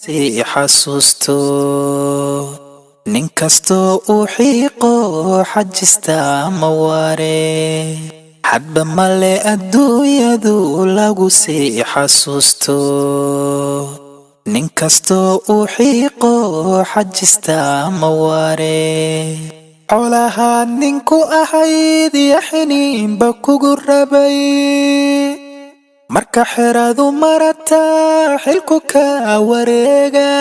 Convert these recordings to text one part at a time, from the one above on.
sii xasuusto nin kastoo uu xiiqo xajista ma waare xadba male adduunyadu lagu sii xasuusto nin kastoo uu xiiqo xajista ma waare colaha ninku ahayd yaxniinba kugu rabay marka xeradu marata xilku ka wareega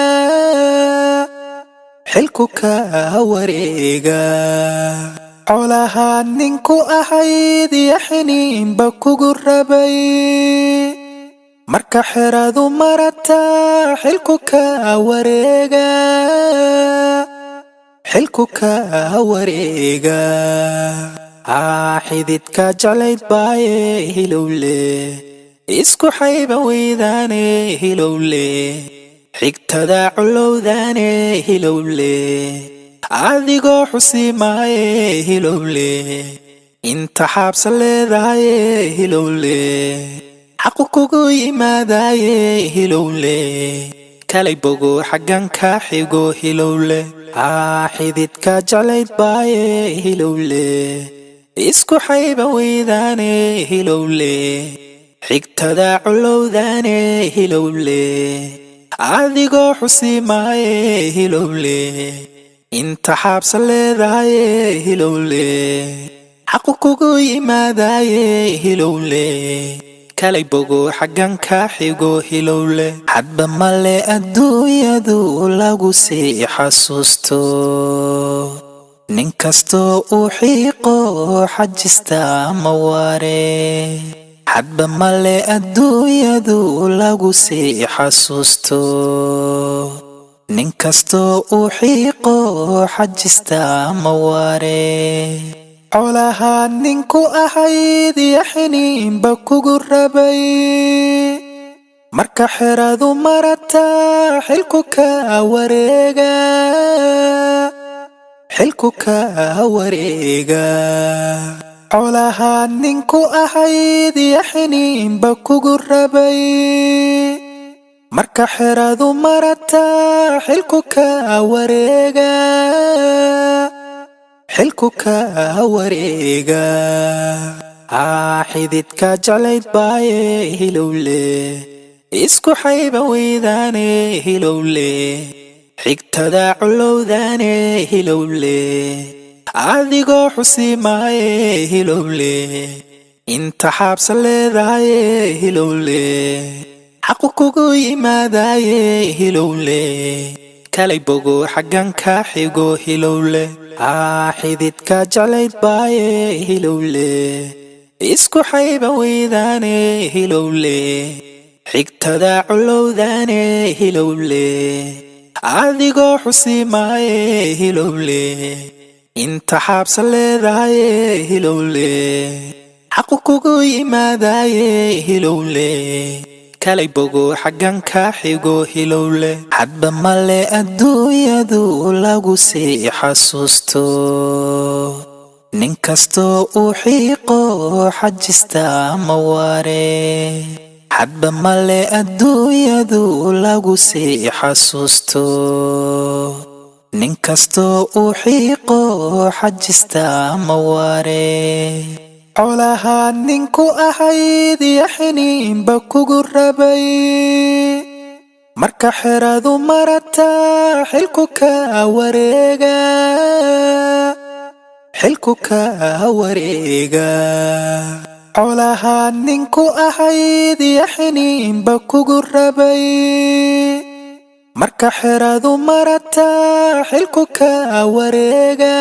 colaha ninku ahayd yaxniinba kugu rabay marka xeradu marata xilku ka wareega xididka jalayd baaye hilowle isku xayba weydaane hilowle xigtada culowdaane hilowle adigoo xusimaaye hilowle inta xaabsa leedahaye hilowle xaqu kugu yimaadaaye hilowle kalay bogo xaggan ka xigo hilowle xididka jalayd baaye hilowle isku xayba weydaane hilowle xigtada culowdaane hilowle adigoo xusimaaye hilowle inta xaabsa leedahaye hilowle xaqu kugu yimaadaaye hilowle kalay bogo xaggan ka xigo hilowle xadba male adduunyadu lagu sii xasuusto nin kastoo uu xiiqo xajista ma waare xadba male adduunyadu lagu sii xasuusto nin kastoo uu xiiqo xajista ma waare colaha ninku ahayd yaxniinba kugu rabay marka xeradu marata xilku ka wareega colaha ninku ahayd yaxniinba kugu rabay marka xeradu marata xilku ka wareega xididka jalayd baaye hilowle isku xayba weydaane hilowle xigtada culowdaane hilowle adigoo xusimaaye hilowle inta xaabsa leedahaye hilowle xaqu kugu yimaadaaye hilowle kalay bogo xaggan ka xigo hilowle xididka jalayd baaye hilowle isku xayba weydaane hilowle xigtada culowdaane hilowle adigoo xusimaaye hilowle inta xaabsa leedahaye hilowle xaqu kugu yimaadaaye hilowle kalay bogo xaggan ka xigo hilowle xadba male adduunyadu lagu sii xasuusto nin kastoo uu xiiqo xajista ma waare xadba male adduunyadu lagu sii xasuusto nin kastoo uu xiiqo xajista ma waare colaha ninku ahayd yaxniinba kugu rabay marka xeradu marata xilku ka wareega colaha ninku ahayd yaxniinba kugu rabay marka xeradu marata xilku ka wareega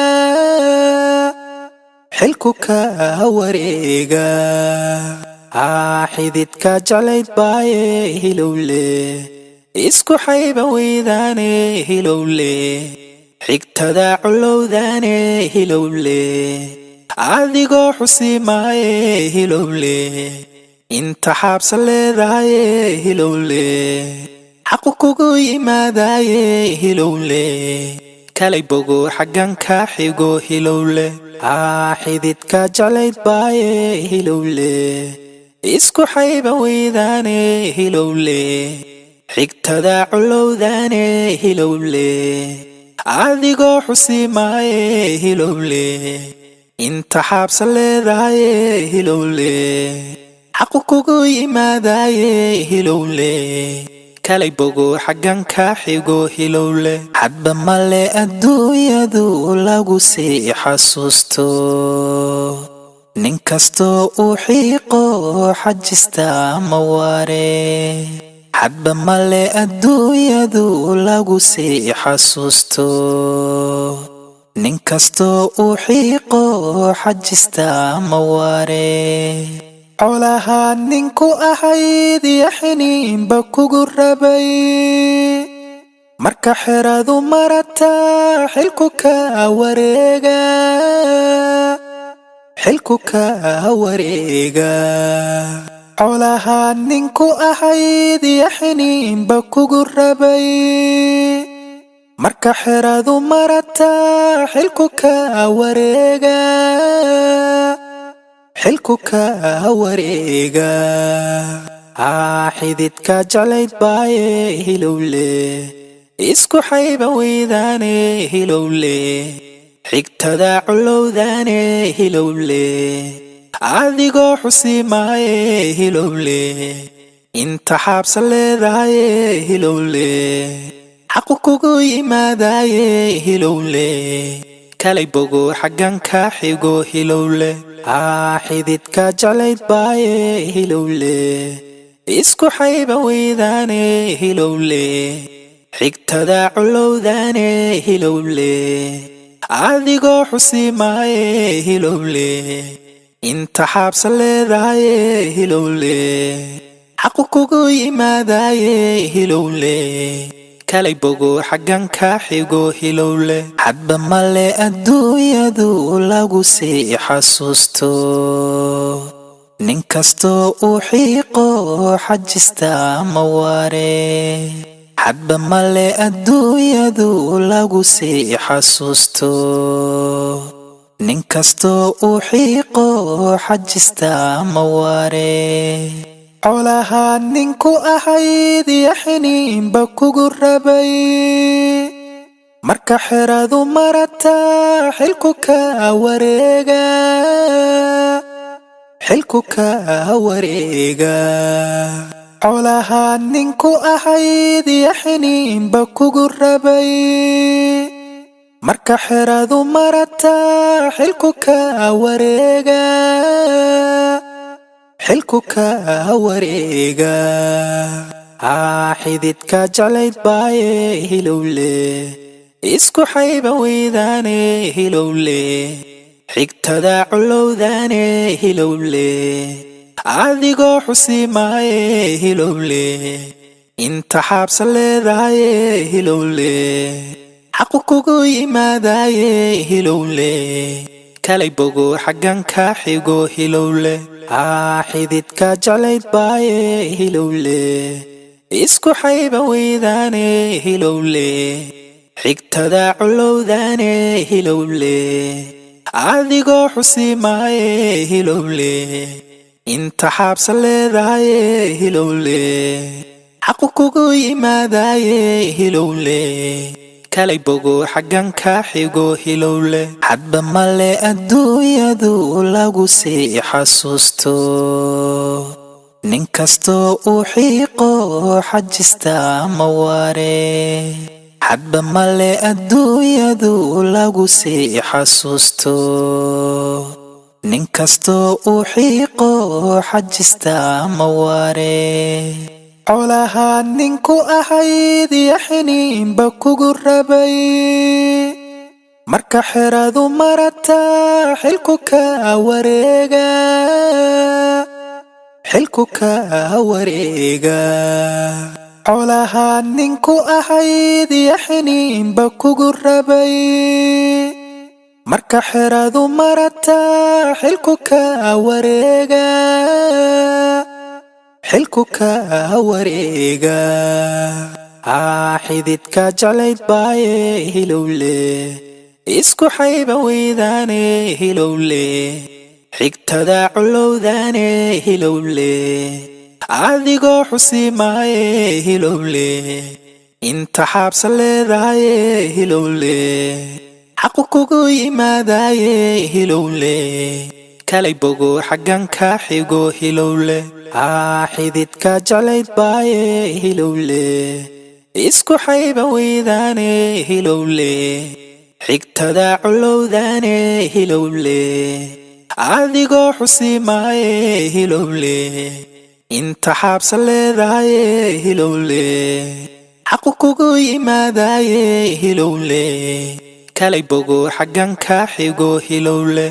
xididka jalayd baaye hilowle isku xayba weydaane hilowle xigtada culowdaane hilowle adigoo xusimaaye hilowle inta xaabsa leedahaye hilowle xaqu kugu yimaadaaye hilowle kalay bogo xaggan ka xigo hilowle xididka jalayd baaye hilowle isku xayba weydaane hilowle xigtada culowdaane hilowle adigoo xusimaaye hilowle inta xaabsa leedahaye hilowle xaqu kugu yimaadaye hilowle kalay bogo xaggan ka xigo hilowle hadba male adduunyadu lagu sii xasuusto nin kastoo uu xiiqo xajista ma waare hadba male adduunyadu lagu sii xasuusto nin kastoo uu xiiqo xajista ma waare colaha ninku ahayd yaxniinba kugu rabay marka xeradu marata xilku ka wareega xilku ka wareega colaha ninku ahayd yaxniinba kugu rabay marka xeradu marata xilku ka wareega xilku ka wareega xididka jeclayd baaye hilowle isku xayba weydaane hilowle xigtada culowdaane hilowle adigoo xusimaaye hilowle inta xaabsa leedahaye hilowle xaqu kugu yimaadaye hilowle kalay bogo xaggan ka xigo hilowle xididka jeclayd baaye hilowle isku xayba weydaane hilowle xigtada culowdaane hilowle adigoo xusimaaye hilowle inta xaabsa leedahaye hilowle xaqu kugu yimaadaye hilowle kalay bogo xaggan ka xigo hilowle hadba male adduunyadu lagu sii xasuusto nin kastoo uu xiiqo xajista ma waare hadba male adduunyadu lagu sii xasuusto nin kastoo uu xiiqo xajista ma waare colaha ninku ahayd yaxniinba kugu rabay marka xeradu marata xilku ka wareega xilku ka wareega colaha ninku ahayd yaxniinba kugu rabay marka xeradu marata xilku ka wareega xilku ka wareega xididka jeclayd baaye hilowle isku xayba weydaane hilowle xigtada culowdaane hilowle adigoo xusimaaye hilowle inta xaabsa leedahaye hilowle xaqu kugu yimaadaye hilowle kalay bogo xaggan ka xigo hilowle xididka jeclayd baaye hilowle isku xayba weydaane hilowle xigtada culowdaane hilowle adigoo xusimaaye hilowle inta xaabsa leedahaye hilowle xaqu kugu yimaadaye hilowle kalay bogo xaggan ka xigo hilowle hadba male adduunyadu lagu sii xasuusto nin kastoo uu xiiqo xajista ma waare hadba male adduunyadu lagu sii xasuusto nin kastoo uu xiiqo xajista ma waare colaha ninku ahayd yaxniinba kugu rabay marka xeradu marata xilku ka wareega xilku ka wareega colaha ninku ahayd yaxniinba kugu rabay marka xeradu marata xilku ka wareega xilku ka wareega xididka jeclayd baaye hilowle isku xayba weydaane hilowle xigtada culowdaane hilowle adigoo xusimaaye hilowle inta xaabsa leedahaye hilowle xaqu kugu yimaadaye hilowle kalay bogo xaggan ka xigo hilowle xididka jeclayd baaye hilowle isku xayba weydaane hilowle xigtada culowdaane hilowle adigoo xusimaaye hilowle inta xaabsa leedahaye hilowle xaqu kugu yimaadaye hilowle kalay bogo xaggan ka xigo hilowle